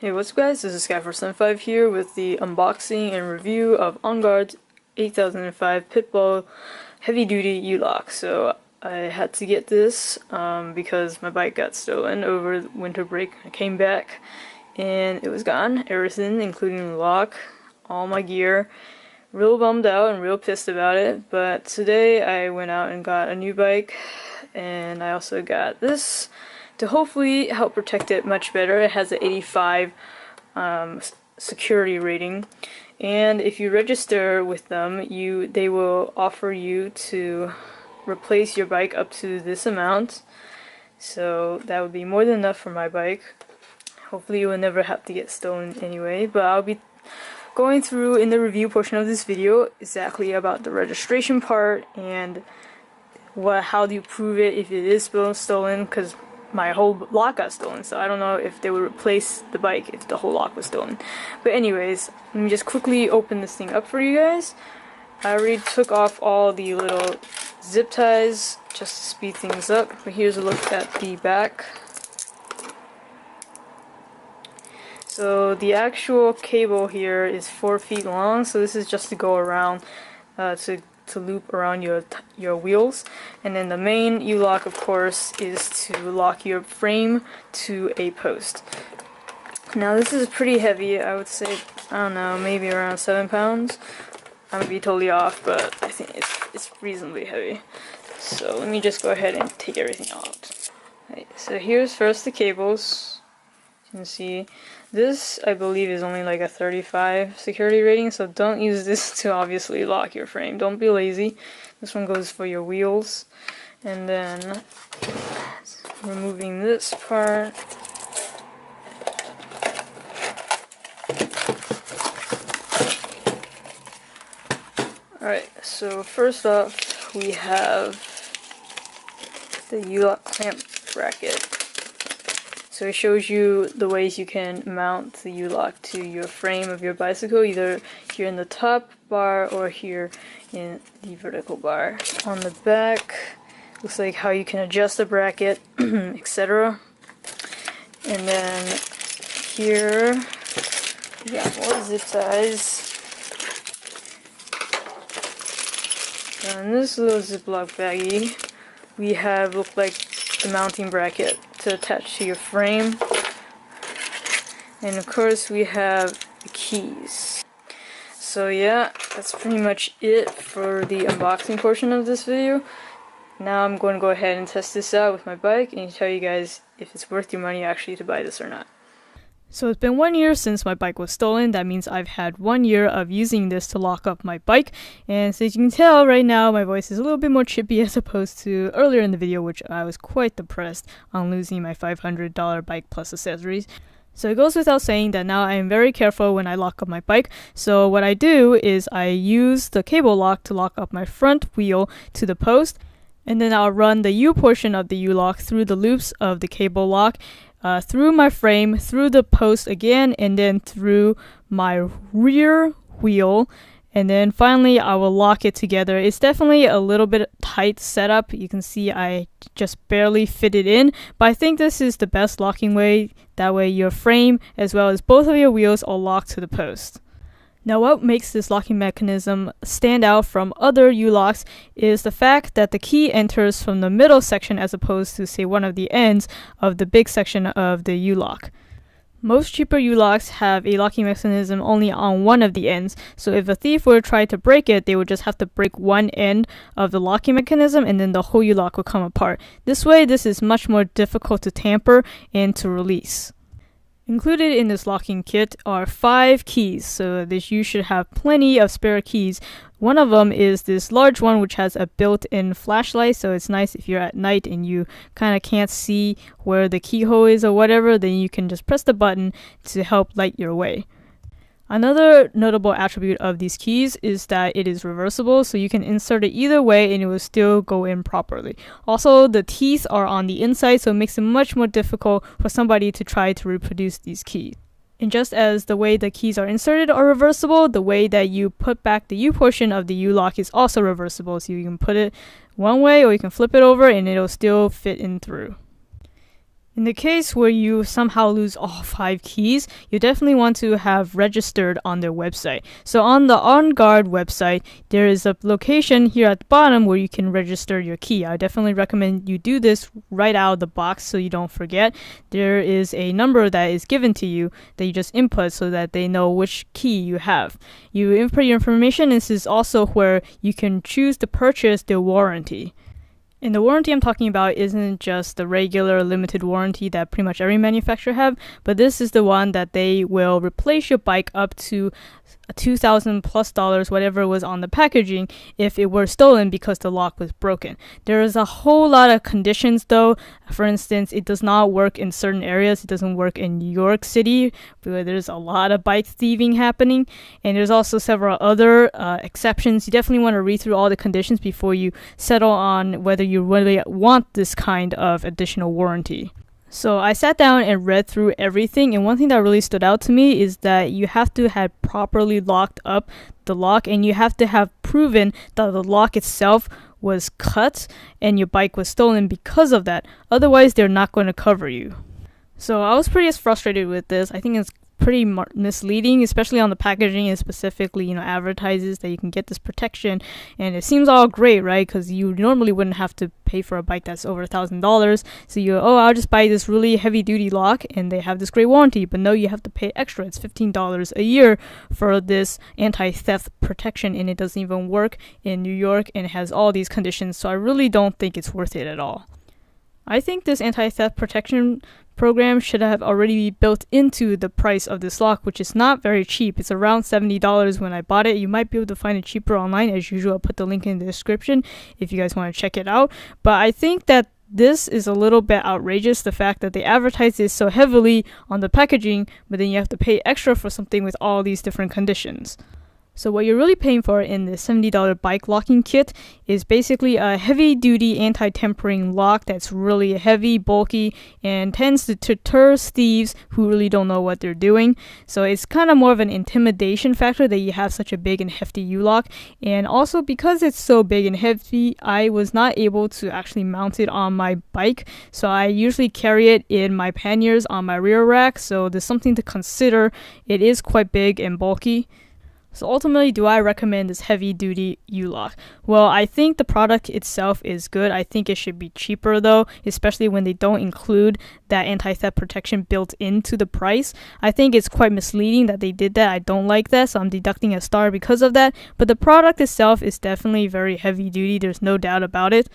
Hey, what's up guys, this is Sky475 here with the unboxing and review of OnGuard's 8005 Pitbull heavy duty U-Lock. So I had to get this because my bike got stolen over winter break. I came back and it was gone, everything including the lock, all my gear. Real bummed out and real pissed about it, but today I went out and got a new bike and I also got this to hopefully help protect it much better. It has an 85 security rating, and if you register with them, they will offer you to replace your bike up to this amount. So that would be more than enough for my bike. Hopefully it will never have to get stolen anyway, but I'll be going through in the review portion of this video exactly about the registration part and how do you prove it if it is stolen, because my whole lock got stolen, so I don't know if they would replace the bike if the whole lock was stolen. But anyways, let me just quickly open this thing up for you guys. I already took off all the little zip ties just to speed things up, but here's a look at the back. So the actual cable here is 4 feet long, so this is just to go around to loop around your wheels, and then the main U-lock of course is to lock your frame to a post. Now this is pretty heavy. I would say, I don't know, maybe around 7 pounds. I might be totally off, but I think it's reasonably heavy. So let me just go ahead and take everything out. Right, so here's first the cables. You can see this, I believe, is only like a 35 security rating, so don't use this to obviously lock your frame. Don't be lazy. This one goes for your wheels. And then removing this part. Alright, so first off we have the U-lock clamp bracket. So it shows you the ways you can mount the U-lock to your frame of your bicycle, either here in the top bar or here in the vertical bar. On the back, looks like how you can adjust the bracket, etc. And then here, we got more zip ties. So in this little Ziploc baggie, we have looked like the mounting bracket to attach to your frame, and of course we have the keys. So yeah, that's pretty much it for the unboxing portion of this video. Now I'm going to go ahead and test this out with my bike and tell you guys if it's worth your money actually to buy this or not. So it's been 1 year since my bike was stolen. That means I've had 1 year of using this to lock up my bike. And so as you can tell right now, my voice is a little bit more chippy as opposed to earlier in the video, which I was quite depressed on losing my $500 bike plus accessories. So it goes without saying that now I am very careful when I lock up my bike. So what I do is I use the cable lock to lock up my front wheel to the post. And then I'll run the U portion of the U-lock through the loops of the cable lock, through my frame, through the post again, and then through my rear wheel, and then finally I will lock it together. It's definitely a little bit tight setup. You can see I just barely fit it in, but I think this is the best locking way. That way your frame as well as both of your wheels are locked to the post. Now what makes this locking mechanism stand out from other U-locks is the fact that the key enters from the middle section as opposed to, say, one of the ends of the big section of the U-lock. Most cheaper U-locks have a locking mechanism only on one of the ends, so if a thief were to try to break it, they would just have to break one end of the locking mechanism and then the whole U-lock would come apart. This way, this is much more difficult to tamper and to release. Included in this locking kit are 5 keys, so you should have plenty of spare keys. One of them is this large one which has a built-in flashlight, so it's nice if you're at night and you kind of can't see where the keyhole is or whatever, then you can just press the button to help light your way. Another notable attribute of these keys is that it is reversible, so you can insert it either way and it will still go in properly. Also, the teeth are on the inside, so it makes it much more difficult for somebody to try to reproduce these keys. And just as the way the keys are inserted are reversible, the way that you put back the U portion of the U-lock is also reversible, so you can put it one way or you can flip it over and it'll still fit in through. In the case where you somehow lose all 5 keys, you definitely want to have registered on their website. So on the OnGuard website, there is a location here at the bottom where you can register your key. I definitely recommend you do this right out of the box so you don't forget. There is a number that is given to you that you just input so that they know which key you have. You input your information. This is also where you can choose to purchase the warranty. And the warranty I'm talking about isn't just the regular limited warranty that pretty much every manufacturer have, but this is the one that they will replace your bike up to $2,000+ whatever was on the packaging if it were stolen because the lock was broken. There is a whole lot of conditions though. For instance, it does not work in certain areas. It doesn't work in New York City where there's a lot of bike thieving happening, and there's also several other exceptions. You definitely want to read through all the conditions before you settle on whether you really want this kind of additional warranty. So I sat down and read through everything, and one thing that really stood out to me is that you have to have properly locked up the lock, and you have to have proven that the lock itself was cut and your bike was stolen because of that. Otherwise, they're not going to cover you. So I was pretty frustrated with this. I think it's pretty misleading, especially on the packaging. It specifically, advertises that you can get this protection, and it seems all great, right? Because you normally wouldn't have to pay for a bike that's over $1,000. So I'll just buy this really heavy duty lock, and they have this great warranty. But no, you have to pay extra. It's $15 a year for this anti-theft protection, and it doesn't even work in New York, and it has all these conditions. So I really don't think it's worth it at all. I think this anti-theft protection program should have already been built into the price of this lock, which is not very cheap. It's around $70 when I bought it. You might be able to find it cheaper online. As usual, I'll put the link in the description if you guys want to check it out. But I think that this is a little bit outrageous, the fact that they advertise this so heavily on the packaging, but then you have to pay extra for something with all these different conditions. So what you're really paying for in this $70 bike locking kit is basically a heavy-duty anti-tampering lock that's really heavy, bulky, and tends to deter thieves who really don't know what they're doing. So it's kind of more of an intimidation factor that you have such a big and hefty U-lock. And also because it's so big and heavy, I was not able to actually mount it on my bike. So I usually carry it in my panniers on my rear rack. So there's something to consider. It is quite big and bulky. So ultimately, do I recommend this heavy-duty U-lock? Well, I think the product itself is good. I think it should be cheaper though, especially when they don't include that anti-theft protection built into the price. I think it's quite misleading that they did that. I don't like that, so I'm deducting a star because of that. But the product itself is definitely very heavy-duty. There's no doubt about it.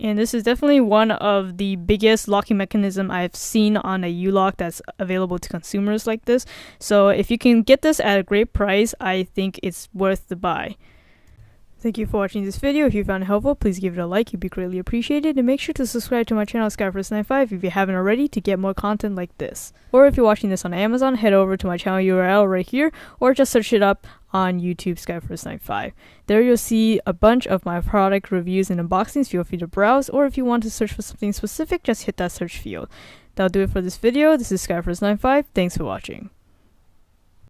And this is definitely one of the biggest locking mechanism I've seen on a U-lock that's available to consumers like this. So if you can get this at a great price, I think it's worth the buy. Thank you for watching this video. If you found it helpful, please give it a like. It'd be greatly appreciated. And make sure to subscribe to my channel, Skyforce95, if you haven't already, to get more content like this. Or if you're watching this on Amazon, head over to my channel URL right here, or just search it up on YouTube, Skyforce95. There you'll see a bunch of my product reviews and unboxings. Feel free to browse, or if you want to search for something specific, just hit that search field. That'll do it for this video. This is Skyforce95. Thanks for watching.